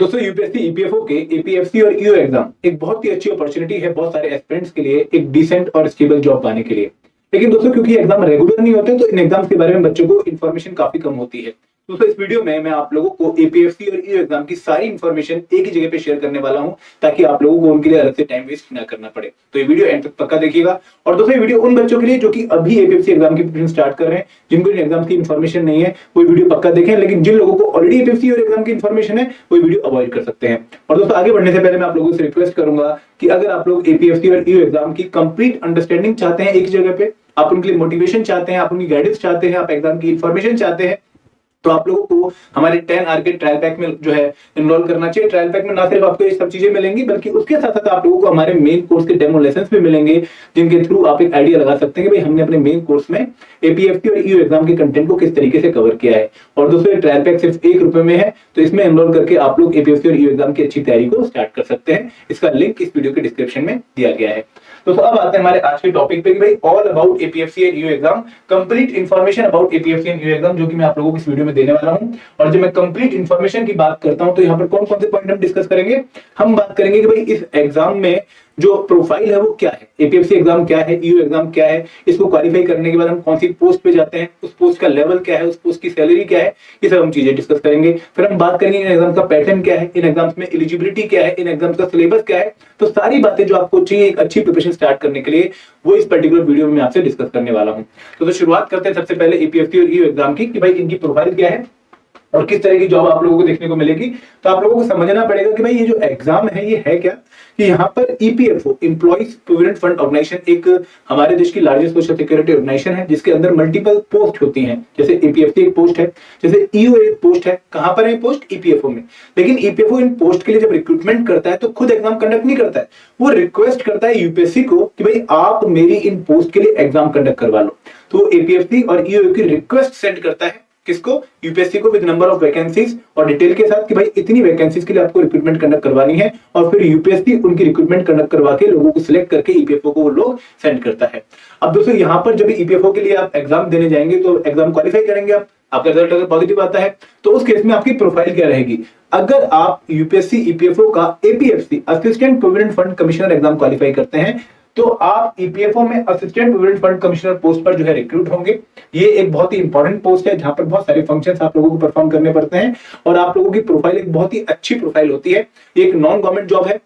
दोस्तों UPSC EPFO के APFC और ईओ एग्जाम एक बहुत ही अच्छी अपॉर्चुनिटी है बहुत सारे एस्पिरेंट्स के लिए एक डिसेंट और स्टेबल जॉब पाने के लिए। लेकिन दोस्तों क्योंकि एग्जाम रेगुलर नहीं होते तो इन एग्जाम्स के बारे में बच्चों को इन्फॉर्मेशन काफी कम होती है। दोस्तों इस वीडियो में मैं आप लोगों को एपीएफसी और ईओ एग्जाम की सारी इन्फॉर्मेशन एक ही जगह पे शेयर करने वाला हूं ताकि आप लोगों को उनके लिए अलग से टाइम वेस्ट ना करना पड़े। तो ये वीडियो एंड तक पक्का देखिएगा। और दोस्तों ये वीडियो उन बच्चों के लिए जो कि अभी एपीएफसी एग्जाम की प्रिपरेशन स्टार्ट कर रहे हैं, जिनको इन एग्जाम की इन्फॉर्मेशन नहीं है वो वीडियो पक्का देखें, लेकिन जिन लोगों को ऑलरेडी एपीएफसी और एग्जाम की इन्फॉर्मेशन है वो वीडियो अवॉइड कर सकते हैं। और दोस्तों आगे बढ़ने से पहले मैं आप लोगों से रिक्वेस्ट करूंगा कि अगर आप लोग एपीएफसी और ईओ एग्जाम की कंप्लीट अंडरस्टैंडिंग चाहते हैं एक जगह पे, आप उनके लिए मोटिवेशन चाहते हैं, आप उनकी गाइडेंस चाहते हैं, आप एग्जाम की इन्फॉर्मेशन चाहते हैं, तो आप लोगों को हमारे 10 आर के ट्रायल पैक में जो है इनरोल करना चाहिए। ट्रायल पैक में ना सिर्फ आपको ये सब चीजें मिलेंगी बल्कि उसके साथ साथ आप लोगों को हमारे मेन कोर्स के डेमो लेसन्स भी मिलेंगे, जिनके थ्रू आप एक आइडिया लगा सकते हैं कि भाई हमने अपने मेन कोर्स में एपीएफसी और ईओ एग्जाम के कंटेंट को किस तरीके से कवर किया है। और दोस्तों ये ट्रायल पैक सिर्फ ₹1 में है, तो इसमें एनरोल करके आप लोग एपीएफसी और ईओ एग्जाम की अच्छी तैयारी को स्टार्ट कर सकते हैं। इसका लिंक इस वीडियो के डिस्क्रिप्शन में दिया गया है। तो अब आते हैं हमारे आज के टॉपिक पे कि भाई all about APFC and EO exam, complete information about APFC and EO exam, जो कि मैं आप लोगों को इस वीडियो में देने वाला हूं। और जब मैं कंप्लीट इन्फॉर्मेशन की बात करता हूं तो यहाँ पर कौन कौन से पॉइंट हम डिस्कस करेंगे। हम बात करेंगे कि भाई इस एग्जाम में जो प्रोफाइल है वो क्या है, एपीएफसी एग्जाम क्या है, ईओ एग्जाम क्या है, इसको क्वालिफाई करने के बाद हम कौन सी पोस्ट पे जाते हैं, उस पोस्ट का लेवल क्या है, उस पोस्ट की सैलरी क्या है, ये सब हम चीजें डिस्कस करेंगे। फिर हम बात करेंगे इन एग्जाम्स का पैटर्न क्या है, इन एग्जाम्स में एलिजिबिलिटी क्या है, इन एग्जाम्स का सिलेबस क्या है। तो सारी बातें जो आपको चाहिए एक अच्छी प्रिपरेशन स्टार्ट करने के लिए वो इस पर्टिकुलर वीडियो में आपसे डिस्कस करने वाला हूं। तो शुरुआत करते हैं सबसे पहले एपीएफसी और ईओ एग्जाम की कि भाई इनकी प्रोफाइल क्या है और किस तरह की जॉब आप लोगों को देखने को मिलेगी। तो आप लोगों को समझना पड़ेगा कि भाई ये जो एग्जाम है ये है क्या, कि यहाँ पर EPFO employees provident fund organisation एक हमारे देश की लार्जेस्ट सोशल सिक्योरिटी ऑर्गेनाइजेशन है, जिसके अंदर मल्टीपल पोस्ट होती हैं। जैसे एपीएफसी एक पोस्ट है, जैसे ईओ एक पोस्ट है। कहां पर है पोस्ट? ईपीएफओ में। लेकिन ईपीएफओ इन पोस्ट के लिए जब रिक्रूटमेंट करता है तो खुद एग्जाम कंडक्ट नहीं करता है, वो रिक्वेस्ट करता है यूपीएससी को कि भाई आप मेरी इन पोस्ट के लिए एग्जाम कंडक्ट करवा लो। तो एपीएफसी और ईओ की रिक्वेस्ट सेंड करता है किसको? यूपीएससी को, विद नंबर ऑफ वैकेंसीज और डिटेल के साथ कि भाई इतनी वैकेंसीज के लिए आपको रिक्रूटमेंट कंडक्ट करवानी है। और फिर यूपीएससी उनकी रिक्रूटमेंट कंडक्ट करवा के लोगों को सिलेक्ट करके ईपीएफओ को वो लोग सेंड करता है। अब दोस्तों यहाँ पर जब ईपीएफओ के लिए आप एग्जाम देने जाएंगे तो एग्जाम क्वालिफाई करेंगे, आपका रिजल्ट अगर पॉजिटिव आता है तो उस केस में आपकी प्रोफाइल क्या रहेगी। अगर आप यूपीएससी ईपीएफओ का APFC assistant provident fund commissioner exam qualify करते हैं तो आप ईपीएफओ में assistant provident fund commissioner post पर जो है रिक्रूट होंगे। ये एक बहुत ही इंपॉर्टेंट पोस्ट है जहां पर बहुत सारे फंक्शंस आप लोगों को परफॉर्म करने पड़ते हैं और आप लोगों की प्रोफाइल एक बहुत ही अच्छी प्रोफाइल होती है। ये एक नॉन गवर्नमेंट जॉब है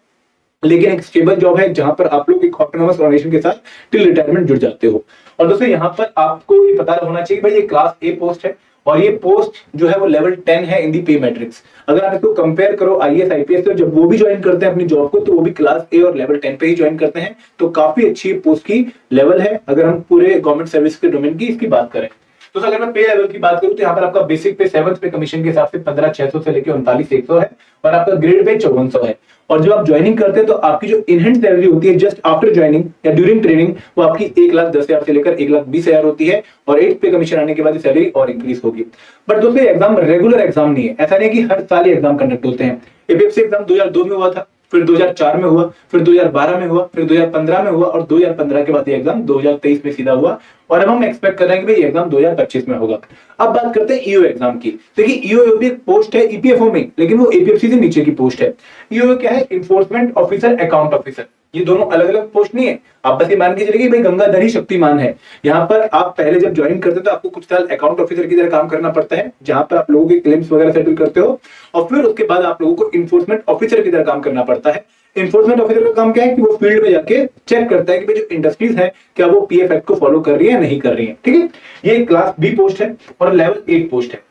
लेकिन एक स्टेबल जॉब है जहां पर आप लोग एक ऑटोनोमस ऑर्गेनाइजेशन के साथ टिल रिटायरमेंट जुड़ जाते हो। और दोस्तों यहाँ पर आपको ये पता होना चाहिए भाई ये क्लास ए पोस्ट है और ये पोस्ट जो है वो लेवल 10 है इन दी पे मैट्रिक्स। अगर आप इसको कंपेयर करो आईएएस आईपीएस तो जब वो भी ज्वाइन करते हैं अपनी जॉब को तो वो भी क्लास ए और लेवल 10 पे ही ज्वाइन करते हैं। तो काफी अच्छी पोस्ट की लेवल है अगर हम पूरे गवर्नमेंट सर्विस के डोमेन की इसकी बात करें। तो अगर मैं पे लेवल की बात करूं तो यहाँ पर आपका बेसिक पे 7th पे कमीशन के हिसाब से 15,600 से लेकर 39,100 है और आपका ग्रेड पे 5400 है। और जब आप ज्वाइनिंग करते हैं तो आपकी जो इनहेंड सैलरी होती है जस्ट आफ्टर ज्वाइनिंग या ड्यूरिंग ट्रेनिंग वो आपकी 1,10,000 से लेकर 1,20,000 होती है और 8th पे कमीशन आने के बाद सैलरी और इंक्रीज होगी। बट दोस्तों एग्जाम रेगुलर एग्जाम नहीं है, ऐसा नहीं है कि हर साल एग्जाम कंडक्ट होते हैं। एपीएफसी एग्जाम 2002 में हुआ था, फिर 2004 में हुआ, फिर 2012 में हुआ, फिर 2015 में हुआ और 2015 के बाद ये एग्जाम 2023 में सीधा हुआ और अब हम एक्सपेक्ट कर रहे हैं कि भाई एग्जाम 2025 में होगा। अब बात करते हैं ईओ एग्जाम की। देखिए ईओ भी एक पोस्ट है ईपीएफओ में, लेकिन वो एपीएफसी से नीचे की पोस्ट है। ईओ क्या है? Enforcement officer, account officer. ये दोनों अलग अलग पोस्ट नहीं है, आप बस ये मान के चलिए भाई गंगाधर ही शक्तिमान है। यहाँ पर आप पहले जब ज्वाइन करते हो तो आपको कुछ साल अकाउंट ऑफिसर की तरह काम करना पड़ता है जहां पर आप लोगों के क्लेम्स वगैरह सेटल करते हो और फिर उसके बाद आप लोगों को इन्फोर्समेंट ऑफिसर की तरह काम करना पड़ता है। इन्फोर्समेंट ऑफिसर का काम क्या है कि वो फील्ड में जाके चेक करता है कि भाई जो इंडस्ट्रीज है क्या वो पीएफ एक्ट को फॉलो कर रही है या नहीं कर रही है। ठीक है, ये क्लास बी पोस्ट है और लेवल 8 पोस्ट है।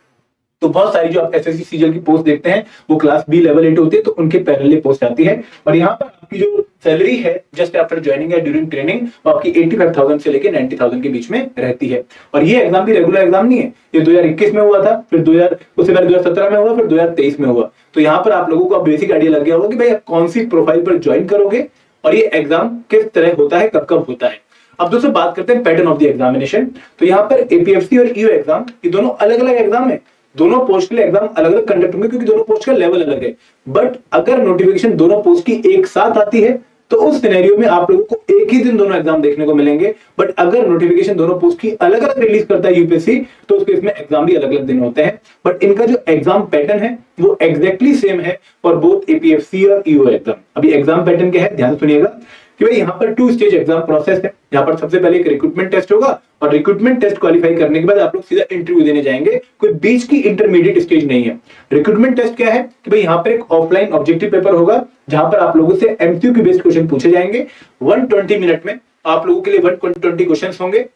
तो बहुत सारी जो आप एसएससी सीजीएल की पोस्ट देखते हैं वो क्लास बी लेवल 8 होती है, तो उनके पैरेलल पोस्ट आती है। और यहाँ पर आपकी जो सैलरी है जस्ट आफ्टर ज्वाइनिंग या ड्यूरिंग ट्रेनिंग वो आपकी 85,000 से लेकर 90,000 के बीच में रहती है। और ये एग्जाम भी रेगुलर एग्जाम नहीं है, ये 2021 में हुआ था, फिर उससे पहले 2017 में हुआ, फिर 2023 में हुआ। तो यहाँ पर आप लोगों को बेसिक आइडिया लग गया होगा कि भाई आप कौन सी प्रोफाइल पर ज्वाइन करोगे और ये एग्जाम किस तरह होता है, कब कब होता है। अब दोस्तों बात करते हैं पैटर्न ऑफ द एग्जामिनेशन। तो यहाँ पर एपीएफसी और ईओ एग्जाम ये दोनों अलग अलग एग्जाम है, दोनों पोस्ट के लिए एग्जाम अलग अलग कंडक्ट होंगे क्योंकि दोनों पोस्ट का लेवल अलग है। बट अगर नोटिफिकेशन दोनों पोस्ट की एक साथ आती है तो उस सिनेरियो में आप लोगों को एक ही दिन दोनों एग्जाम देखने को मिलेंगे। बट अगर नोटिफिकेशन दोनों पोस्ट की अलग अलग रिलीज करता है यूपीएससी, तो उसके इसमें एग्जाम भी अलग अलग दिन होते हैं। बट इनका जो एग्जाम पैटर्न है वो एग्जैक्टली सेम है फॉर बोथ एपीएफसी और ईओ एग्जाम। अभी एग्जाम पैटर्न क्या है, ध्यान से सुनिएगा कि भाई यहाँ पर 2 स्टेज एग्जाम प्रोसेस है। यहाँ पर सबसे पहले एक रिक्रूटमेंट टेस्ट होगा, और रिक्रूटमेंट टेस्ट क्वालिफाई करने के बाद आप लोग सीधा इंटरव्यू देने जाएंगे, कोई बीच की इंटरमीडिएट स्टेज नहीं है। रिक्रूटमेंट टेस्ट क्या है कि भाई यहाँ पर एक ऑफलाइन ऑब्जेक्टिव पेपर होगा, जहां पर आप लोगों से एमसीक्यू की बेस्ड क्वेश्चन पूछे जाएंगे। 120 मिनट में आप लोगों के लिए 120 क्वेश्चन होंगे,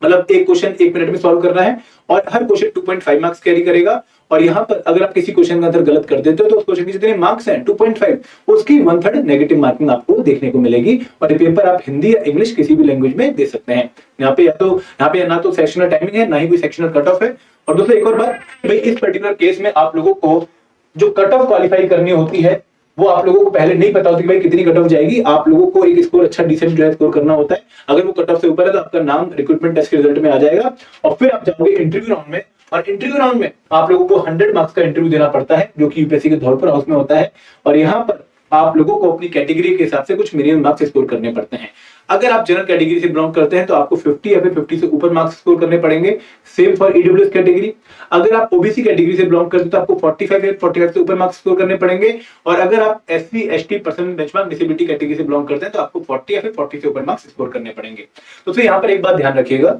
मतलब एक क्वेश्चन 1 मिनट में सॉल्व करना है, और हर क्वेश्चन 2.5 मार्क्स कैरी करेगा। और यहाँ पर अगर आप किसी क्वेश्चन का आंसर गलत कर देते हो तो उस क्वेश्चन के जितने मार्क्स हैं 2.5, उसकी 1/3 नेगेटिव मार्किंग आपको देखने को मिलेगी। और ये पेपर आप हिंदी या इंग्लिश किसी भी लैंग्वेज में दे सकते हैं। यहाँ पे ना तो सेक्शनल टाइमिंग है, ना ही कोई सेक्शनल कट ऑफ है। और दोस्तों एक और बात, भाई इस पर्टिकुलर केस में आप लोगों को जो कट ऑफ क्वालिफाई करनी होती है वो आप लोगों को पहले नहीं पता होती कि भाई कितनी कट ऑफ जाएगी। आप लोगों को एक स्कोर अच्छा डिसेंट जो है स्कोर करना होता है। अगर वो कट ऑफ से ऊपर है तो आपका नाम रिक्रूटमेंट टेस्ट के रिजल्ट में आ जाएगा, और फिर आप जाओगे इंटरव्यू राउंड में। और इंटरव्यू राउंड में आप लोगों को 100 मार्क्स का इंटरव्यू देना पड़ता है, जो कि यूपीएससी के धौलपुर हाउस में होता है। और यहाँ पर आप लोगों को अपनी कैटेगरी के हिसाब से कुछ मिनिमम मार्क्स स्कोर करने पड़ते हैं। अगर आप जनरल कैटेगरी से बिलोंग करते हैं तो आपको 50 या फिर 50 से ऊपर मार्क्स स्कोर करने पड़ेंगे। Same for EWS category. अगर आप ओबीसी कैटेगरी से बिलोंग करते हैं तो आपको 45 या 45 से ऊपर मार्क्स स्कोर करने पड़ेंगे। और अगर आप SC ST person benchmark disability category से बिलोंग करते हैं तो आपको 40 या फिर 40 से ऊपर मार्क्स स्कोर करने पड़ेंगे। तो फिर यहाँ पर एक बात ध्यान रखिएगा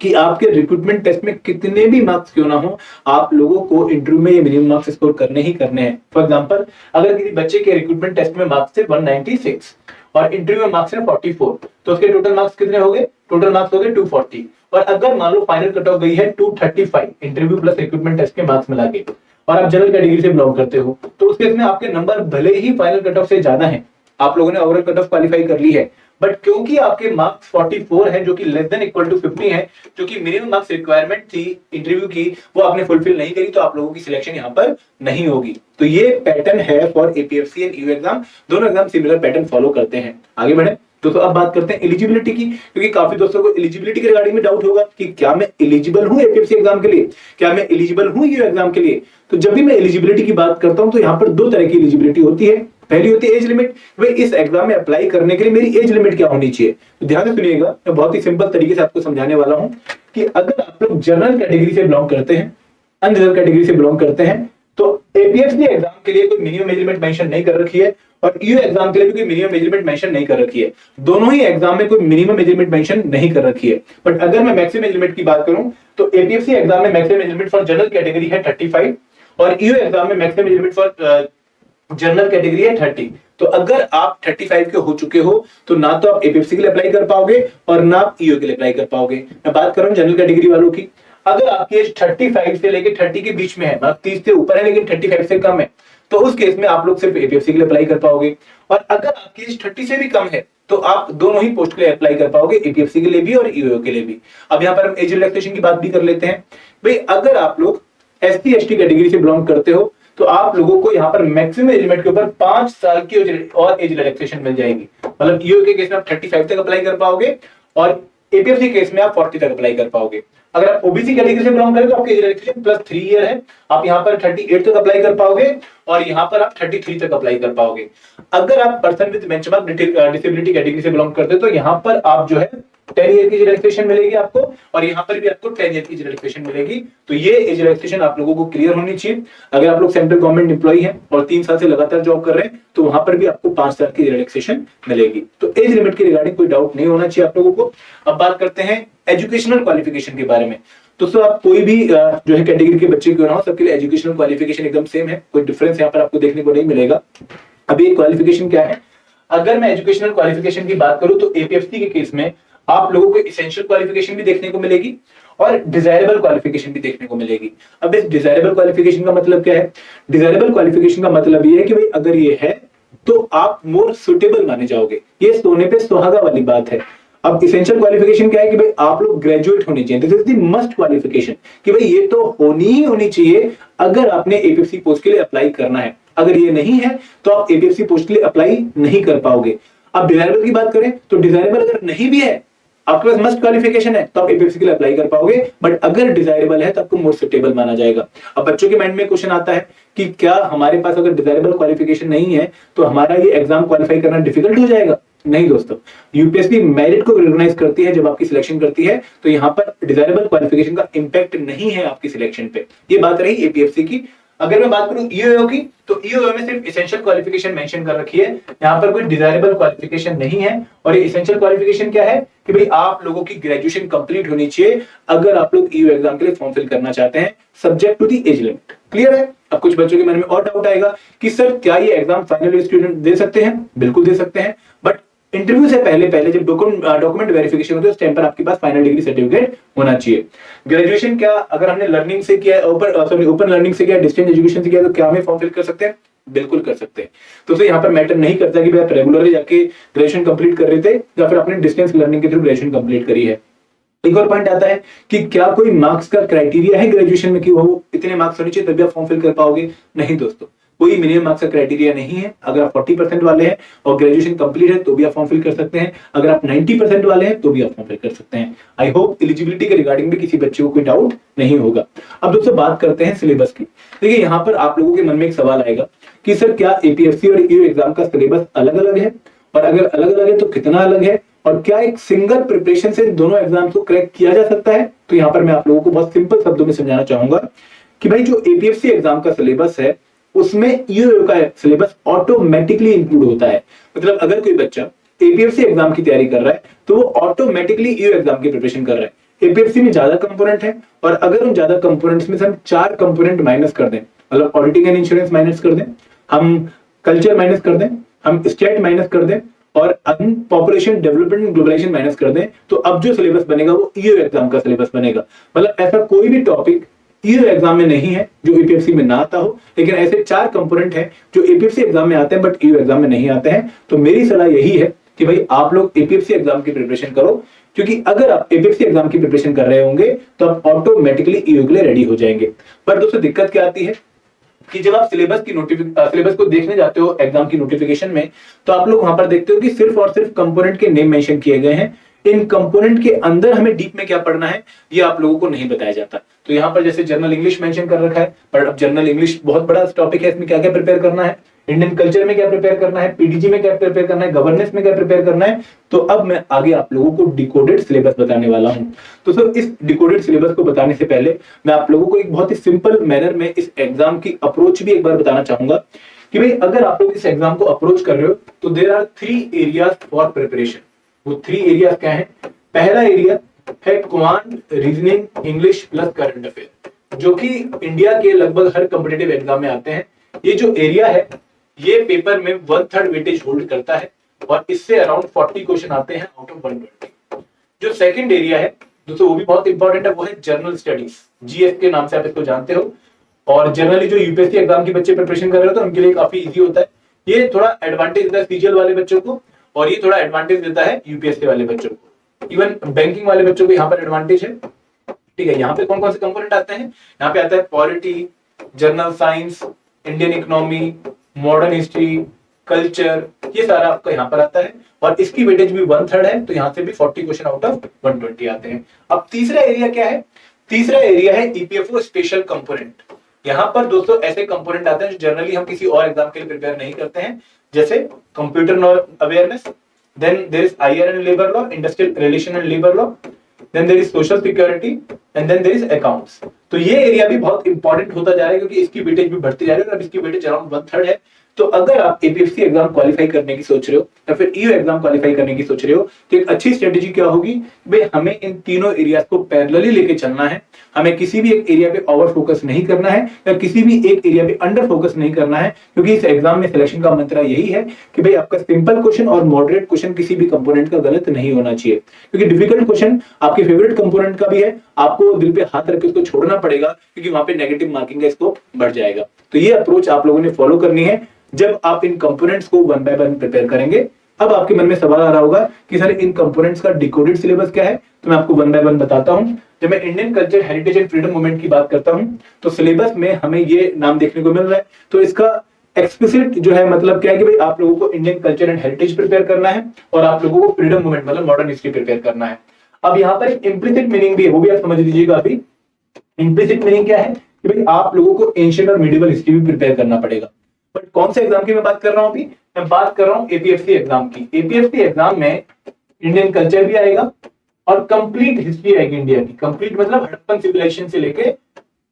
कि आपके रिक्रूटमेंट टेस्ट में कितने भी मार्क्स क्यों ना हो, आप लोगों को इंटरव्यू में ये मिनिमम मार्क्स स्कोर करने ही करने हैं। फॉर एग्जांपल, अगर किसी बच्चे के रिक्रूटमेंट टेस्ट में मार्क्स थे 196 और इंटरव्यू में मार्क्स है 44, तो उसके टोटल मार्क्स कितने हो गए? टोटल मार्क्स हो गए 240। और अगर मान लो फाइनल कट ऑफ गई है 235 इंटरव्यू प्लस रिक्रूटमेंट टेस्ट के मार्क्स मिला के, और आप जनरल कैटेगरी से बिलोंग करते हो, तो उस केस में आपके नंबर भले ही फाइनल कट ऑफ से ज्यादा है, आप लोगों ने ओवरऑल कट ऑफ क्वालिफाई कर ली है, बट क्योंकि आपके मार्क्स 44 है जो कि लेस देन इक्वल टू 50 है, जो कि मिनिमम मार्क्स रिक्वायरमेंट थी इंटरव्यू की, वो आपने फुलफिल नहीं करी, तो आप लोगों की सिलेक्शन यहाँ पर नहीं होगी। तो ये पैटर्न है for APFC and EO exam. दोनों एग्जाम सिमिलर पैटर्न फॉलो करते हैं। आगे बढ़े तो अब बात करते हैं एलिजिबिलिटी की, क्योंकि काफी दोस्तों को एलिजिबिलिटी के रिगार्डिंग में डाउट होगा कि क्या मैं एलिजिबल हूं एपीएफसी एग्जाम के लिए, क्या मैं एलिजिबल हूं ईओ एग्जाम के लिए। तो जब भी मैं एलिजिबिलिटी की बात करता हूं तो यहाँ पर 2 तरह की एलिजिबिलिटी होती है। पहली होती है एज लिमिट, भाई इस एग्जाम में अप्लाई करने के लिए मेरी एज लिमिट क्या होनी चाहिए। तो ध्यान से सुनिएगा, मैं बहुत ही सिंपल तरीके से आपको समझाने वाला हूं कि अगर आप लोग जनरल कैटेगरी से बिलोंग करते हैं, अनरिजर्व कैटेगरी से बिलोंग करते हैं, तो एपीएफसी एग्जाम के लिए कोई मिनिमम एज लिमिट मेंशन नहीं कर रखी है, और ईओ एग्जाम के लिए भी कोई मिनिमम एज लिमिट मेंशन नहीं कर रखी है। दोनों ही एग्जाम में कोई मिनिमम एज लिमिट मेंशन नहीं कर रखी है। बट अगर मैं मैक्सिमम एज लिमिट की बात करूं तो एपीएफसी एग्जाम में maximum age limit for general category है 35, और ईओ एग्जाम में maximum age limit for general category है 30। तो अगर आप 35 के हो चुके हो तो ना तो आप एपीएफसी के लिए अप्लाई कर पाओगे और ना आप ईओ के लिए अप्लाई कर पाओगे। मैं बात कर रहा हूं जनरल कैटेगरी वालों की। अगर आपकी एज 35 से लेकर 30 के बीच में है, मतलब 30 से ऊपर है लेकिन 35 से कम है, तो उस केस में आप लोग सिर्फ एपीएफसी के लिए अप्लाई कर पाओगे। और अगर आपकी एज 30 से भी कम है तो आप दोनों ही पोस्ट के लिए अप्लाई कर पाओगे, एपीएफसी के लिए भी और ईओ के लिए भी। अब यहाँ पर हम एज रिलैक्सेशन की बात भी कर लेते हैं। भाई अगर आप लोग एससी एसटी कैटेगरी से बिलोंग करते हो तो आप लोगों को यहाँ पर मैक्सिमम एज लिमिट के ऊपर 5 साल की और एज रिलैक्सेशन मिल जाएगी। मतलब ईओ के केस में आप 35 तक अप्लाई कर पाओगे और एपीएफसी केस में आप 40 तक अप्लाई कर पाओगे। अगर आप ओबीसी कैटेगरी से बिलोंग करें तो आपकी एज रिलैक्सेशन प्लस 3 ईयर है, आप यहाँ पर 38 तक अप्लाई कर पाओगे और यहाँ पर आप 33 तक अप्लाई कर पाओगे। अगर आप person with benchmark disability category से बिलोंग करते हो तो यहाँ पर आप जो है 10 ईयर की एज रिलैक्सेशन मिलेगी आपको, और यहाँ पर भी आपको 10 ईयर की एज रिलैक्सेशन मिलेगी। तो ये एज रिलैक्सेशन आप लोगों को क्लियर होनी चाहिए। अगर आप लोग सेंट्रल गवर्नमेंट एम्प्लॉई हैं और 3 साल से लगातार जॉब कर रहे हैं तो वहां पर भी आपको 5 साल की रिलैक्सेशन मिलेगी। तो एज लिमिट के रिगार्डिंग कोई डाउट नहीं होना चाहिए आप लोगों को। अब बात करते हैं एजुकेशनल क्वालिफिकेशन के बारे में। दोस्तों आप कोई भी जो है कैटेगरी के बच्चे क्यों ना हो, सबके लिए एजुकेशनल क्वालिफिकेशन एकदम सेम है, कोई डिफरेंस यहाँ पर आपको देखने को नहीं मिलेगा। अभी क्वालिफिकेशन क्या है, अगर मैं एजुकेशनल क्वालिफिकेशन की बात करूं तो एपीएफसी के केस में आप लोगों को एसेंशियल क्वालिफिकेशन भी देखने को मिलेगी और डिजायरेबल क्वालिफिकेशन भी देखने को मिलेगी। अब इस डिजायरेबल क्वालिफिकेशन का मतलब क्या है? डिजायरेबल क्वालिफिकेशन का मतलब ये है कि भाई अगर ये है तो आप मोर सुटेबल माने जाओगे। ये सोने पे सुहागा वाली बात है। अब इसेंशियल क्वालिफिकेशन क्या है कि भाई आप लोग ग्रेजुएट होने चाहिए। This is the must qualification कि भाई ये तो होनी ही होनी चाहिए अगर आपने एपीएफसी पोस्ट के लिए अप्लाई करना है। अगर ये नहीं है तो आप एपीएफसी पोस्ट के लिए अप्लाई नहीं कर पाओगे। अब डिजायरेबल की बात करें तो डिजायरेबल अगर नहीं भी है, आपके पास मस्ट क्वालिफिकेशन है तो आप एपीएफसी के लिए अप्लाई कर पाओगे, बट अगर डिजायरेबल है तो आपको मोर सुटेबल माना जाएगा। अब बच्चों के माइंड में क्वेश्चन आता है कि क्या हमारे पास अगर डिजायरेबल क्वालिफिकेशन नहीं है तो हमारा ये एग्जाम क्वालिफाई करना डिफिकल्ट हो जाएगा? नहीं दोस्तों, यूपीएससी मेरिट को रिकॉग्नाइज करती है जब आपकी सिलेक्शन करती है, तो यहाँ पर डिजायरेबल क्वालिफिकेशन का इंपैक्ट नहीं है आपकी सिलेक्शन पे। ये बात रही एपीएफसी की। अगर मैं बात करूं ईओए की, तो ईओए में सिर्फ एसेंशियल क्वालिफिकेशन मेंशन कर रखी है, यहाँ पर कोई डिजायरेबल क्वालिफिकेशन नहीं है। और ये एसेंशियल क्वालिफिकेशन क्या है कि भाई आप लोगों की ग्रेजुएशन कंप्लीट होनी चाहिए अगर आप लोग ईओए एग्जाम के लिए फॉर्म फिल करना चाहते हैं, subject to the age limit. Clear है? अब कुछ बच्चों के मन में और डाउट आएगा कि सर क्या ये exam final year student they सकते हैं? बिल्कुल दे सकते हैं, बट इंटरव्यू से पहले जब डॉक्यूमेंट वेरिफिकेशन होती है उस टाइम पर आपके पास फाइनल डिग्री सर्टिफिकेट होना चाहिए। ग्रेजुएशन क्या अगर हमने लर्निंग से किया है, ओपन लर्निंग से किया, डिस्टेंस एजुकेशन से किया, तो क्या हमें फॉर्म फिल कर सकते हैं? बिल्कुल कर सकते हैं। तो उसे यहाँ पर मैटर नहीं करता कि भाई आप रेगुलरली जाके ग्रेजुएशन कंप्लीट कर रहे थे या फिर आपने डिस्टेंस लर्निंग के थ्रू ग्रेजुएशन कंप्लीट करी है। एक और पॉइंट आता है कि क्या कोई मार्क्स का क्राइटेरिया है ग्रेजुएशन में कि वो इतने मार्क्स होने चाहिए तभी आप फॉर्म फिल कर पाओगे? नहीं दोस्तों, कोई मिनिमम मार्क्स का क्राइटेरिया नहीं है। अगर आप 40% वाले हैं और ग्रेजुएशन कंप्लीट है तो भी आप फॉर्म फिल कर सकते हैं। अगर आप 90% वाले हैं तो भी आप फॉर्म फिल कर सकते हैं। आई होप एलिजिबिलिटी के रिगार्डिंग भी किसी बच्चे को कोई डाउट नहीं होगा। अब दोस्तों बात करते हैं सिलेबस की। देखिए यहाँ पर आप लोगों के मन में एक सवाल आएगा कि सर क्या एपीएफसी और ईओ एग्जाम का सिलेबस अलग अलग है, और अगर अलग अलग है तो कितना अलग है, और क्या एक सिंगल प्रिपरेशन से दोनों एग्जाम को क्रैक किया जा सकता है? तो यहाँ पर मैं आप लोगों को बहुत सिंपल शब्दों में समझाना चाहूंगा कि भाई जो एपीएफसी एग्जाम का सिलेबस है उसमें ईओ का सिलेबस ऑटोमेटिकली इंक्लूड होता है। मतलब अगर कोई बच्चा एपीएफसी एग्जाम की तैयारी कर रहा है तो वो ऑटोमेटिकली ईओ एग्जाम की प्रिपरेशन कर रहा है। एपीएफसी में ज्यादा कंपोनेंट है, और अगर उन ज्यादा कंपोनेंट्स में से हम 4 कंपोनेंट माइनस कर दें, मतलब ऑडिटिंग एंड इंश्योरेंस माइनस कर दें, हम कल्चर माइनस कर दें, हम स्टेट माइनस कर दें, और हम population development and globalisation minus कर दें, तो अब जो सिलेबस बनेगा वो ईओ एग्जाम का सिलेबस बनेगा। मतलब ऐसा कोई भी टॉपिक ईओ एग्जाम में नहीं है जो एपीएफसी में ना आता हो, लेकिन ऐसे 4 कंपोनेंट हैं जो एपीएफसी एग्जाम में आते हैं बट ईओ एग्जाम में नहीं आते हैं। तो मेरी सलाह यही है कि भाई आप लोग एपीएफसी एग्जाम की प्रिपरेशन करो, क्योंकि अगर आप एपीएफसी एग्जाम की प्रिपरेशन कर रहे होंगे तो आप ऑटोमेटिकली ईओ के लिए रेडी हो जाएंगे। पर दोस्तों दिक्कत क्या आती है कि जब आप सिलेबस को देखने जाते हो एग्जाम की नोटिफिकेशन में, तो आप लोग वहां पर देखते हो कि सिर्फ और सिर्फ कंपोनेंट के नेम मेंशन किए गए हैं। इन कंपोनेंट के अंदर हमें डीप में क्या पढ़ना है ये आप लोगों को नहीं बताया जाता। तो यहाँ पर जैसे जनरल इंग्लिश मेंशन कर रखा है, पर अब जनरल इंग्लिश बहुत बड़ा टॉपिक है, इसमें क्या क्या प्रिपेयर करना है, इंडियन कल्चर में क्या प्रिपेयर करना है, पीडीजी में क्या प्रिपेयर करना है, गवर्नेंस में क्या प्रिपेयर करना है। तो अब मैं आगे आप लोगों को डिकोडेड सिलेबस बताने वाला हूं। तो सर इस डिकोडेड सिलेबस को बताने से पहले मैं आप लोगों को एक बहुत ही सिंपल मैनर में इस एग्जाम की अप्रोच भी एक बार बताना चाहूंगा कि भाई अगर आप लोग इस एग्जाम को अप्रोच कर रहे हो तो there are 3 areas for preparation. वो 3 एरियाज क्या है? पहला एरिया है quant reasoning English plus current affair, जो कि इंडिया के लगभग हर कॉम्पिटिटिव एग्जाम में आते हैं। ये जो एरिया है ये पेपर में 1/3 वेटेज होल्ड करता है, और इससे अराउंड 40 क्वेश्चन आते हैं आउट ऑफ 120। जो सेकंड एरिया है दोस्तों वो भी बहुत इंपॉर्टेंट है, वो है जनरल स्टडीज, जीएस के नाम से आप इसको जानते हो। और जनरली जो यूपीएससी एग्जाम के बच्चे प्रिपरेशन कर रहे हो तो उनके लिए काफी इजी होता है। ये थोड़ा एडवांटेज देता है सीजीएल वाले बच्चों को, और ये थोड़ा एडवांटेज देता है यूपीएससी वाले बच्चों को। इवन बैंकिंग वाले बच्चों को यहाँ पर एडवांटेज है। ठीक है, यहाँ पे कौन कौन से कंपोनेंट आते हैं? यहाँ पे आता है polity, general science, Indian economy, modern history, culture, ये सारा आपका यहाँ पर आता है, और इसकी वेटेज भी 1/3 है, तो यहाँ से भी 40 क्वेश्चन आउट ऑफ 120 आते हैं। अब तीसरा एरिया क्या है? तीसरा एरिया है ईपीएफओ स्पेशल कंपोनेंट। यहाँ पर दोस्तों ऐसे कंपोनेंट आते हैं जो जनरली हम किसी और एग्जाम के लिए प्रिपेयर नहीं करते हैं, जैसे computer awareness, then there is IR and labour law, industrial relation and labour law, then there is social security, and then there is accounts. तो ये एरिया भी बहुत इंपॉर्टेंट होता जा रहा है, क्योंकि इसकी वेटेज भी बढ़ती जा रही है, और अब इसकी वेटेज अराउंड 1/3 है। तो अगर आप एपीएफसी एग्जाम क्वालिफाई करने की सोच रहे हो या फिर ईओ एग्जाम क्वालिफाई करने की सोच रहे हो, तो एक अच्छी स्ट्रेटेजी क्या होगी? भाई हमें इन तीनों एरियाज को पैरेलली लेके चलना है। हमें किसी भी एक एरिया पे ओवर फोकस नहीं करना है, या किसी भी एक एरिया पे अंडर फोकस नहीं करना है, क्योंकि इस एग्जाम में सिलेक्शन का मंत्र यही है कि भाई आपका सिंपल क्वेश्चन और मॉडरेट क्वेश्चन किसी भी कंपोनेंट का गलत नहीं होना चाहिए, क्योंकि डिफिकल्ट क्वेश्चन आपके फेवरेट कंपोनेंट का भी है, आपको दिल पे हाथ रख के उसको छोड़ना पड़ेगा, क्योंकि वहां पे नेगेटिव मार्किंग का स्कोप बढ़ जाएगा। तो ये अप्रोच आप लोगों ने फॉलो करनी है जब आप इन कंपोनेंट्स को 1 बाय 1 प्रिपेयर करेंगे। अब आपके मन में सवाल आ रहा होगा कि सर इन कंपोनेंट्स का डिकोडेड सिलेबस क्या है? तो मैं आपको 1 बाय 1 बताता हूं। जब मैं Indian culture, heritage and freedom movement की बात करता हूं, तो सिलेबस में हमें ये नाम देखने को मिल रहा है। तो इसका एक्सप्लिसिट जो है मतलब क्या है कि भाई आप लोगों को Indian culture and heritage prepare करना है, और आप लोगों को फ्रीडम मूवमेंट मतलब मॉडर्न हिस्ट्री प्रिपेयर करना है। अब यहाँ पर एक इम्प्लिसिट मीनिंग भी है, वो भी आप समझ लीजिएगा अभी। इम्प्लिसिट मीनिंग क्या है कि भाई आप लोगों को एंशिएंट और मिडिवल हिस्ट्री भी प्रिपेयर करना पड़ेगा। बट कौन से एग्जाम की मैं बात कर रहा हूं अभी? मैं बात कर रहा हूं एपीएससी एग्जाम की। एपीएससी एग्जाम में इंडियन कल्चर भी आएगा और कंप्लीट हिस्ट्री आएगी इंडिया की। कंप्लीट मतलब हड़प्पन सिविलाइजेशन से लेके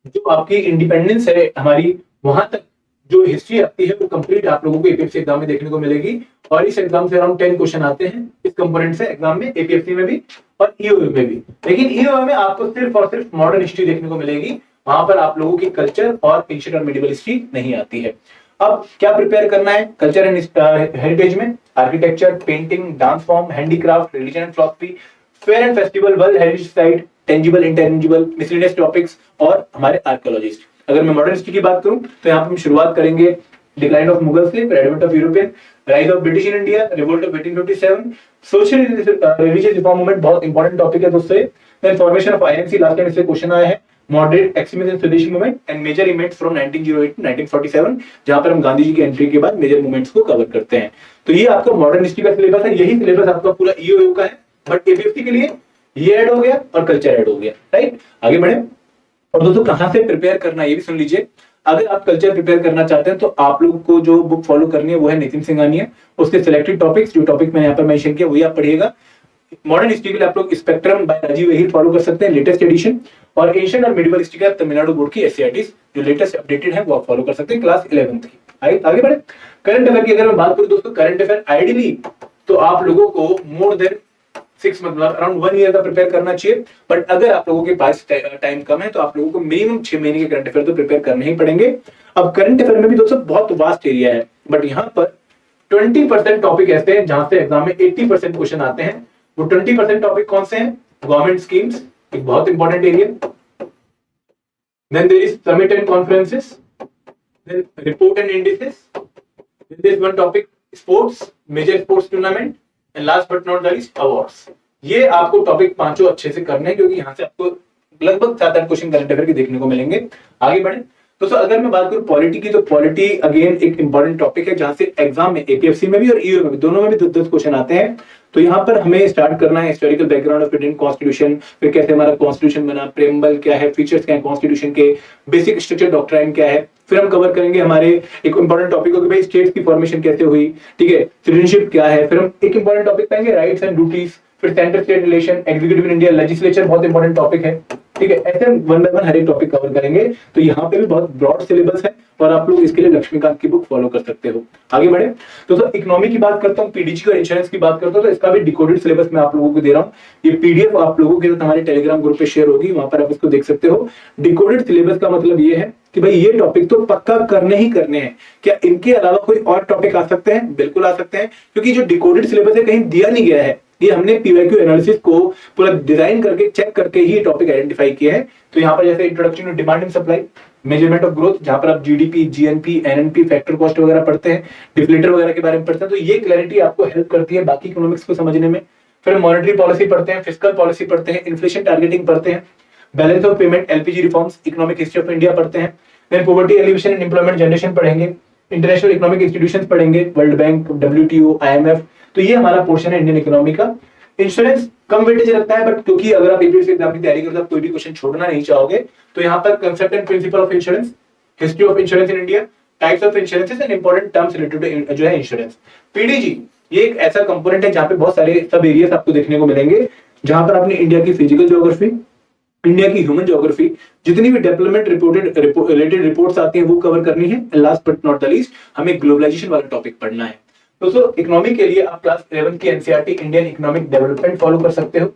जो आपकी इंडिपेंडेंस है हमारी, वहां तक जो हिस्ट्री आती है वो कंप्लीट आप लोगों को एपीएससी एग्जाम में देखने को मिलेगी। और इस एग्जाम से अराउंड 10 क्वेश्चन आते हैं इस कंपोनेंट से एग्जाम में, एपीएससी में भी और ईओयू में भी। लेकिन ईओयू में आपको सिर्फ और सिर्फ मॉडर्न हिस्ट्री देखने को मिलेगी, वहां पर आप लोगों की कल्चर और एंशिएंट और मिडिवल हिस्ट्री नहीं आती है। अब क्या प्रिपेयर करना है कल्चर एंड हेरिटेज में? Architecture, painting, dance form, handicraft, religion and philosophy, fair and festival, world heritage site, tangible intangible, miscellaneous topics और हमारे आर्कियोलॉजिस्ट। अगर मैं मॉडर्न हिस्ट्री की बात करूं तो यहाँ पर हम शुरुआत करेंगे decline of Mughal slave, advent of European, rise of British in India, revolt of 1857, social religious reform movement, बहुत इंपॉर्टेंट टॉपिक है दोस्तों। Then formation of INC, last time इससे क्वेश्चन आया है, moderate extremism in Swadeshi movement and major events from 1908 to 1947, जहां पर हम गांधी जी की एंट्री के बाद मेजर मूवमेंट्स को कवर करते हैं। तो ये आपका मॉडर्न हिस्ट्री का सिलेबस है, यही सिलेबस आपका पूरा ईओयू का है। बट एपीएससी के लिए ये ऐड हो गया और कल्चर ऐड हो गया, राइट। आगे बढ़े। और दोस्तों कहां से प्रिपेयर करना है ये भी सुन लीजिए। अगर आप कल्चर प्रिपेयर करना चाहते हैं तो आप लोग को जो बुक फॉलो करनी है वो है नितिन सिंघानिया। उसके सिलेक्टेड टॉपिक्स, जो टॉपिक मैंने यहाँ पर मेंशन किया वही आप पढ़िएगा। मॉडर्न हिस्ट्री के लिए आप लोग स्पेक्ट्रम बाय राजीव वहीर फॉलो कर सकते हैं, लेटेस्ट एडिशन। और एशियन और मिडिवल हिस्ट्री का तमिलनाडु बोर्ड की एससीईआरटीज जो लेटेस्ट अपडेटेड है वो आप फॉलो कर सकते हैं क्लास 11th की। आगे बढ़े। करंट अफेयर की अगर मैं बात करूं दोस्तों, करंट अफेयर आइडियली तो आप लोगों को मोर देन 6 मतलब अराउंड 1 ईयर का प्रिपेयर करना चाहिए। बट अगर आप लोगों के पास टाइम कम है तो आप लोगों को मिनिमम 6 महीने के करंट अफेयर तो प्रिपेयर करने ही पड़ेंगे। अब करंट अफेयर में भी दोस्तों बहुत वास्ट एरिया है, बट यहाँ पर 20% टॉपिक ऐसे हैं जहां से एग्जाम में 80% क्वेश्चन आते हैं। वो 20% टॉपिक कौन से हैं? गवर्नमेंट स्कीम्स, एक बहुत important area. Then there is summit and conferences, then report and indices, then there is one topic sports, major sports tournament and last but not the least awards. ये आपको topic पांचों अच्छे से करने हैं क्योंकि यहाँ से आपको लगभग 7-8 क्वेश्चन करंट अफेयर के देखने को मिलेंगे। आगे बढ़े। दोस्तों अगर मैं बात करूं पॉलिटी की, तो पॉलिटी अगेन एक इंपॉर्टेंट टॉपिक है जहां से एग्जाम में एपीएससी में भी और ईओ में भी, दोनों में भी 10-10 क्वेश्चन आते हैं। तो यहाँ पर हमें स्टार्ट करना है historical background of Indian constitution, फिर कैसे हमारा कॉन्स्टिट्यूशन बना, प्रेम्बल क्या है, फीचर्स क्या है कॉन्स्टिट्यूशन के, बेसिक स्ट्रक्चर डॉक्ट्राइन क्या है। फिर हम कवर करेंगे हमारे एक इंपॉर्टेंट टॉपिक हो कि भाई स्टेट्स की फॉर्मेशन कैसे हुई, ठीक है, सिटीजनशिप क्या है। फिर हम एक इंपॉर्टेंट टॉपिक पाएंगे राइट्स एंड ड्यूटीज, फिर centre state relation, executive in India, legislature बहुत इंपॉर्टेंट टॉपिक है, ठीक है। ऐसे हम वन बाय वन हर एक टॉपिक कवर करेंगे। तो यहाँ पे भी बहुत ब्रॉड सिलेबस है और आप लोग इसके लिए लक्ष्मीकांत की बुक फॉलो कर सकते हो। आगे बढ़े। तो सर इकोनॉमी की बात करता हूँ, पीडीजी और इंश्योरेंस की बात करता हूँ, तो इसका भी डिकोडेड सिलेबस मैं आप लोगों को दे रहा हूँ। ये पीडीएफ आप लोगों के साथ हमारे टेलीग्राम ग्रुप पे शेयर होगी, वहां पर आप इसको देख सकते हो। डिकोडेड सिलेबस का मतलब ये है कि भाई ये टॉपिक तो पक्का करने ही करने हैं। क्या इनके अलावा कोई और टॉपिक आ सकते हैं? बिल्कुल आ सकते हैं, क्योंकि जो डिकोडेड सिलेबस है कहीं दिया नहीं गया है। ये हमने पीवाईक्यू एनालिसिस को पूरा डिजाइन करके चेक करके ही टॉपिक आइडेंटिफाई किया है। तो यहाँ पर जैसे introduction to demand and supply, measurement of growth, जहां पर आप GDP, GNP, NNP, factor cost वगैरह पढ़ते हैं, डिफ्लेटर वगैरह के बारे में पढ़ते हैं, तो ये क्लैरिटी आपको हेल्प करती है बाकी इकोनॉमिक्स को समझने में। फिर मॉनेटरी पॉलिसी पढ़ते हैं, फिस्कल पॉलिसी पढ़ते हैं, इन्फ्लेशन टारगेटिंग पढ़ते हैं, balance of payment, LPG reforms, economic history of India पढ़ते हैं। Then poverty alleviation and employment generation पढ़ेंगे, इंटरनेशनल इकोनॉमिक इंस्टीट्यूशंस पढ़ेंगे, वर्ल्ड बैंक, डब्ल्यूटीओ, आईएमएफ। तो ये हमारा पोर्शन है इंडियन इकोनॉमी का। इंश्योरेंस कम वेटेज रखता है, बट क्योंकि अगर आप एपीएससी एग्जाम की तैयारी करते हो कोई भी क्वेश्चन छोड़ना नहीं चाहोगे, तो यहाँ पर concept and principle of insurance, history of insurance in India, types of insurances and important terms related to जो है इंश्योरेंस। पीडीजी ये एक ऐसा कंपोनेंट है जहां पे बहुत सारे सब एरियाज आपको देखने को मिलेंगे, जहां पर आपने इंडिया की फिजिकल ज्योग्राफी, इंडिया की ह्यूमन ज्योग्राफी, जितनी भी डेवलपमेंट रिलेटेड रिपोर्ट्स आती हैं वो कवर करनी है। Last but not the least हमें ग्लोबलाइजेशन वाला टॉपिक पढ़ना है। दोस्तों इकोनॉमी के लिए आप क्लास 11 की NCERT Indian economic development follow कर सकते हो,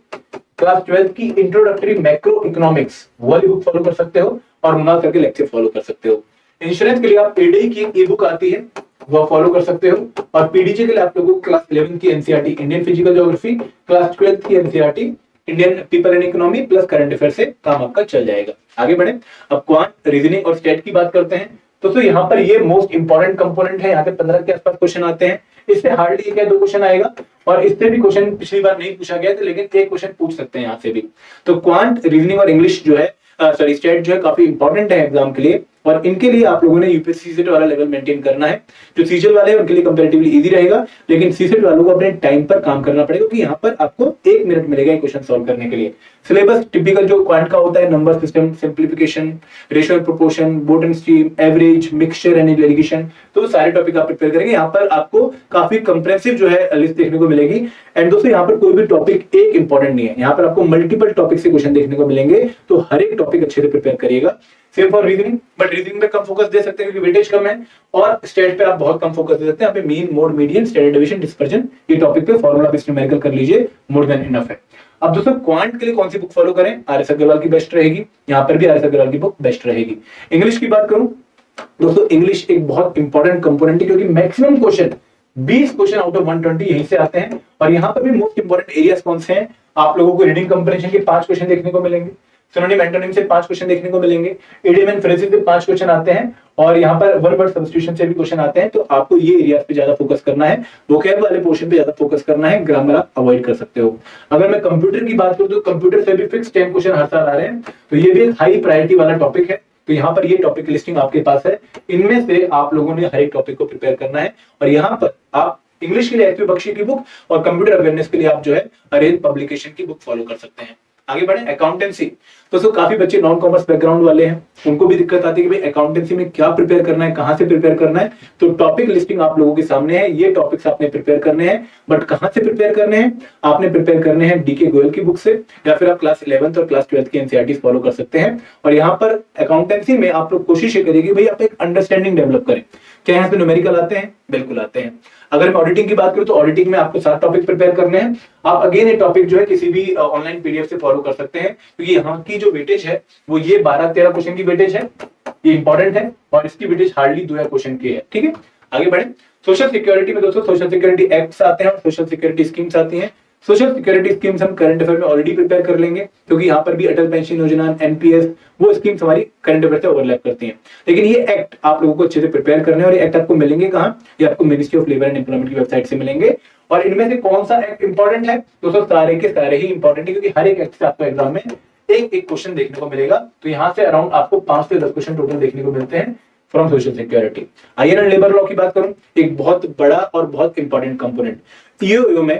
क्लास 12 की इंट्रोडक्टरी मैक्रो इकोनॉमिक्स वाली बुक फॉलो कर सकते हो और मुनाफ करके लेक्चर फॉलो कर सकते हो। इंश्योरेंस के लिए आप पीडी की ई बुक आती है वो फॉलो कर सकते हो, और पीडीजी के लिए आप लोगों को क्लास 11 की NCERT Indian physical geography, class 12 की NCERT Indian people and economy plus current affair से काम आपका चल जाएगा। आगे बढ़े। अब क्वांट, रीजनिंग और स्टेट की बात करते हैं। तो यहाँ पर ये मोस्ट इंपॉर्टेंट कंपोनेंट है, यहाँ पे 15 के आसपास क्वेश्चन आते हैं। इससे हार्डली एक या दो क्वेश्चन आएगा, और इससे भी क्वेश्चन पिछली बार नहीं पूछा गया था, लेकिन एक क्वेश्चन पूछ सकते हैं यहाँ से भी। तो क्वांट, रीजनिंग और इंग्लिश जो है सॉरी स्टेट जो है काफी इंपॉर्टेंट है एग्जाम के लिए। और इनके लिए आप लोगों ने यूपीएससी सीसेट वाला लेवल मेंटेन करना है। जो सीजीएल वाले हैं उनके लिए कंपैरेटिवली इजी रहेगा, लेकिन सीसेट वालों को अपने टाइम पर काम करना पड़ेगा, क्योंकि यहाँ पर आपको 1 मिनट मिलेगा क्वेश्चन सॉल्व करने के लिए। सिलेबस टिपिकल जो क्वांट का होता है, number system, simplification, ratio and proportion, board and stream, average, mixture and allegation, तो सारे टॉपिक आप प्रिपेयर करेंगे। यहाँ पर आपको काफी कंप्रेहेंसिव जो है लिस्ट देखने को मिलेगी। एंड दोस्तों यहाँ पर कोई भी टॉपिक एक इंपॉर्टेंट नहीं है, यहाँ पर आपको मल्टीपल टॉपिक से क्वेश्चन देखने को मिलेंगे, तो हर एक टॉपिक अच्छे से प्रिपेयर करिएगा। Same for reasoning, but reasoning में कम फोकस दे सकते हैं क्योंकि वेटेज कम है, और स्टेट पे आप बहुत कम फोकस दे सकते हैं। यहाँ पे mean, mode, median, standard division, dispersion, ये टॉपिक पे फॉर्मूला बेस्ड न्यूमेरिकल कर लीजिए, मोर देन इनफ है। अब दोस्तों क्वांट के लिए कौन सी बुक फॉलो करें? आर.एस. अग्रवाल की बेस्ट रहेगी, यहाँ पर भी आर.एस. अग्रवाल की बुक बेस्ट रहेगी। इंग्लिश की बात करूं दोस्तों, इंग्लिश एक बहुत इंपॉर्टेंट कंपोनेंट है, क्योंकि maximum question 20 question out of 120 यहीं से आते हैं। और यहाँ पर भी मोस्ट इंपॉर्टेंट एरियाज कौन से हैं? आप लोगों को रीडिंग कंप्रेहेंशन के 5 क्वेश्चन देखने को मिलेंगे, सिनोनिम एंटोनिम से 5 क्वेश्चन देखने को मिलेंगे, इडियम एंड फ्रेजेस से 5 क्वेश्चन आते हैं, और यहाँ पर वन वर्ड सब्स्टिट्यूशन से भी क्वेश्चन आते हैं। तो आपको ये एरियाज पे ज्यादा फोकस करना है, वोकैब वाले पोर्शन पे ज्यादा फोकस करना है, ग्रामर आप अवॉइड कर सकते हो। अगर मैं कंप्यूटर की बात करूं तो कंप्यूटर से भी फिक्स 10 क्वेश्चन हर साल आ रहे हैं, तो ये भी एक हाई प्रायोरिटी वाला टॉपिक है। तो यहाँ पर ये टॉपिक लिस्टिंग आपके पास है, इनमें से आप लोगों ने हर एक टॉपिक को प्रिपेयर करना है। और यहाँ पर आप इंग्लिश के लिए एचपी बख्शी की बुक और कंप्यूटर अवेयरनेस के लिए आप जो है अरेंज पब्लिकेशन की बुक फॉलो कर सकते हैं। आगे बढ़े, अकाउंटेंसी। दोस्तों काफी बच्चे नॉन कॉमर्स बैकग्राउंड वाले हैं, उनको भी दिक्कत आती है कि भाई अकाउंटेंसी में क्या प्रिपेयर करना है, कहां से प्रिपेयर करना है। तो टॉपिक लिस्टिंग आप लोगों के सामने है, ये टॉपिक्स आपने प्रिपेयर करने हैं, बट कहां से प्रिपेयर करने हैं? आपने प्रिपेयर करने हैं डीके गोयल की बुक से, या फिर आप क्लास 11th और क्लास 12th की एनसीईआरटी फॉलो कर सकते हैं। और यहाँ पर अकाउंटेंसी में आप लोग कोशिश ये करिए कि भाई आप एक अंडरस्टैंडिंग डेवलप करें। क्या यहाँ पे न्यूमेरिकल आते हैं? बिल्कुल आते हैं। अगर मैं ऑडिटिंग की बात करूं तो ऑडिटिंग में आपको 7 टॉपिक प्रिपेयर करने हैं। आप अगेन ये टॉपिक जो है किसी भी ऑनलाइन पीडीएफ से फॉलो कर सकते हैं, क्योंकि यहाँ की जो वेटेज है वो ये 12-13 क्वेश्चन की वेटेज है, ये इंपॉर्टेंट है, और इसकी वेटेज हार्डली 2 क्वेश्चन की है। ठीक है, आगे बढ़े। सोशल सिक्योरिटी में दोस्तों सोशल सिक्योरिटी एक्ट्स आते हैं और सोशल सिक्योरिटी स्कीम्स आती हैं। सोशल सिक्योरिटी स्कीम्स हम करंट अफेयर में ऑलरेडी प्रिपेयर कर लेंगे, क्योंकि यहाँ पर भी अटल पेंशन योजना, एनपीएस, वो स्कीम्स हमारी करंट अफेयर से ओवरलैप करती हैं। लेकिन ये एक्ट आप लोगों को अच्छे से प्रिपेयर करने हैं, और ये एक्ट आपको मिलेंगे कहाँ? ये आपको ministry of labour and employment की वेबसाइट से मिलेंगे। और इनमें से कौन सा एक्ट इंपॉर्टेंट है? दोस्तों सारे के सारे ही इंपॉर्टेंट है, क्योंकि हर एक एक्ट से आपको एग्जाम में एक क्वेश्चन देखने को मिलेगा। तो यहाँ से अराउंड आपको 5 से 10 क्वेश्चन टोटल देखने को मिलते हैं from social security. IR and labour law की बात करूं, एक बहुत बड़ा और बहुत इंपॉर्टेंट कंपोनेंट। ईओ में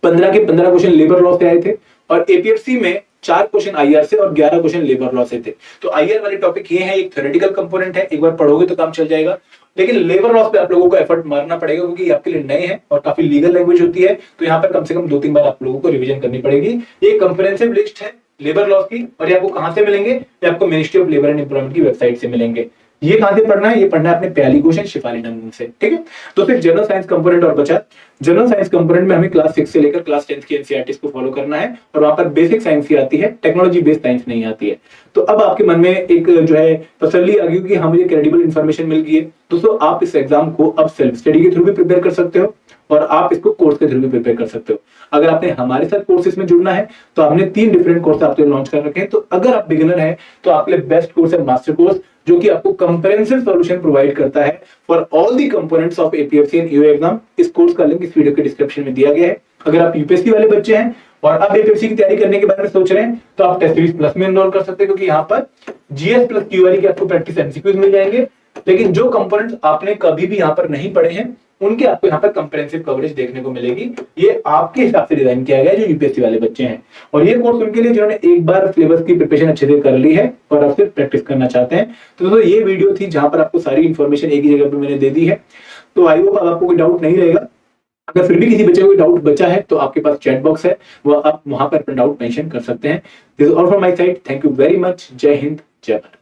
15 के 15 क्वेश्चन लेबर लॉ से आए थे, और एपीएफसी में 4 क्वेश्चन आईआर से और 11 क्वेश्चन लेबर लॉ से थे। तो आईआर वाले टॉपिक ये है, एक थ्योरेटिकल कंपोनेंट है, एक बार पढ़ोगे तो काम चल जाएगा। लेकिन लेबर लॉस पे आप लोगों को एफर्ट मारना पड़ेगा, क्योंकि ये आपके लिए नए हैं और काफी लीगल लैंग्वेज होती है। तो यहाँ पर कम से कम 2-3 बार आप लोगों को रिवीजन करनी पड़ेगी। ये कंप्रिहेंसिव लिस्ट है लेबर लॉस की, और ये आपको कहां से मिलेंगे? ये आपको ministry of labour and employment की वेबसाइट से मिलेंगे। ये कहां से पढ़ना है? ये पढ़ना है अपने पहली क्वेश्चन शिफाली नंदन से। ठीक है, तो फिर जनरल साइंस कंपोनेंट और बचा। जनरल साइंस कंपोनेंट में हमें क्लास 6 से लेकर क्लास 10 की एनसीईआरटीज को फॉलो करना है, और वहां पर बेसिक साइंस ही आती है, टेक्नोलॉजी बेस्ड साइंस नहीं आती है। तो अब आपके मन में एक जो है तसल्ली आ गई कि हाँ मुझे क्रेडिबल इंफॉर्मेशन मिल गई है। दोस्तों आप इस एग्जाम को अब सेल्फ स्टडी के थ्रू भी प्रिपेयर कर सकते हो, और आप इसको कोर्स के थ्रू भी प्रिपेयर कर सकते हो। अगर आपने हमारे साथ कोर्सेज में जुड़ना है तो आपने 3 डिफरेंट कोर्स आपके लिए लॉन्च कर रखे हैं। तो अगर आप बिगिनर हैं तो आपके लिए बेस्ट कोर्स है मास्टर कोर्स, जो कि आपको कंप्रिहेंसिव सॉल्यूशन प्रोवाइड करता है for all the components of APFC and EO exam. इस कोर्स का लिंक इस वीडियो के डिस्क्रिप्शन में दिया गया है। अगर आप यूपीएससी वाले बच्चे हैं और अब एपीएफसी की तैयारी करने के बारे में सोच रहे हैं, तो आप टेस्ट सीरीज प्लस में एनरोल कर सकते हैं, क्योंकि यहाँ पर जीएस प्लस क्यूआरई के आपको प्रैक्टिस एमसीक्यूज मिल जाएंगे। लेकिन जो कंपोनेंट्स आपने कभी भी यहाँ पर नहीं पढ़े हैं, उनके आपको यहाँ पर कंप्रिहेंसिव कवरेज देखने को मिलेगी। ये आपके हिसाब से डिजाइन किया गया है जो यूपीएससी वाले बच्चे हैं, और ये कोर्स उनके लिए जिन्होंने एक बार सिलेबस की प्रिपरेशन अच्छे से कर ली है और अब सिर्फ प्रैक्टिस करना चाहते हैं। तो दोस्तों ये वीडियो थी जहां पर आपको सारी इन्फॉर्मेशन एक ही जगह पर मैंने दे दी है। तो आई होप आपको कोई डाउट नहीं रहेगा। अगर फिर भी किसी बच्चे को कोई डाउट बचा है तो आपके पास चैट बॉक्स है, वो आप वहां पर अपना डाउट मेंशन कर सकते हैं। This is all from my side. Thank you very much. जय हिंद, जय भारत।